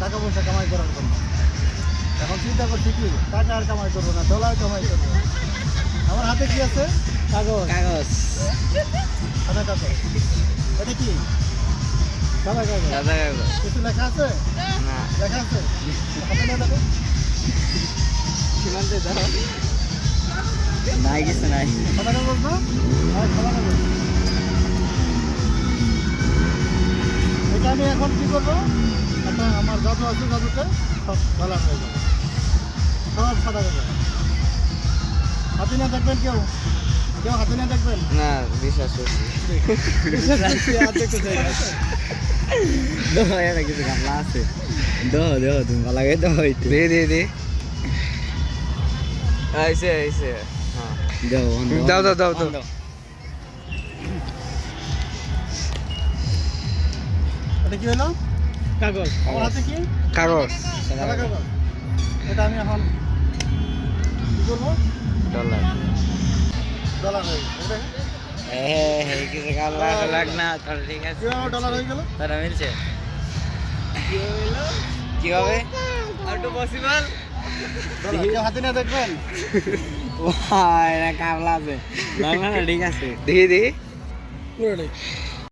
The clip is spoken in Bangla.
টাকা পয়সা কামাই করার জন্য। এখন চিন্তা করছি কি টাকা আর কামাই করবো না, ডলার কামাই করবো। আমার হাতে কি আছে? কাগজ। কাগজ সাদা কাগজ। এটা কি? সাদা কাগজ। সাদা কাগজ কিছু লেখা আছে? না লেখা আছে? হাতে নিয়ে দেখো। সীমান্তে দাও নাই কিছু নাই সাদা কাগজ না? হ্যাঁ, সাদা কাগজ। এটা আমি এখন কি করবো? একটা আমার জাদু আছে, জাদুতে সব ডলার হয়ে যাবে। সব সাদা কাগজ। হাতে নিয়ে দেখবেন কেউ? কেউ হাতে নিয়ে দেখবেন? না বিশ্বাস করছি কিছু গামলা আছে দেহ তুমি ভালো লাগে দে আইসে হ্যাঁ দাও এটা কি হলো? কাগজ। আমার হাতে কি? কাগজ সাদা কাগজ। এটা আমি এখন কি করবো? ডলার ডলার হয়ে গেছে। কিছু গামলা লাগ না তাহলে ঠিক আছে কিভাবে ডলার হয়ে গেল? তারা মিলছে কি হবে আর টু পসিবল ডলার কেউ হাতে নিয়ে দেখবেন? কামলা আছে ঠিক আছে দেখি পুরোটাই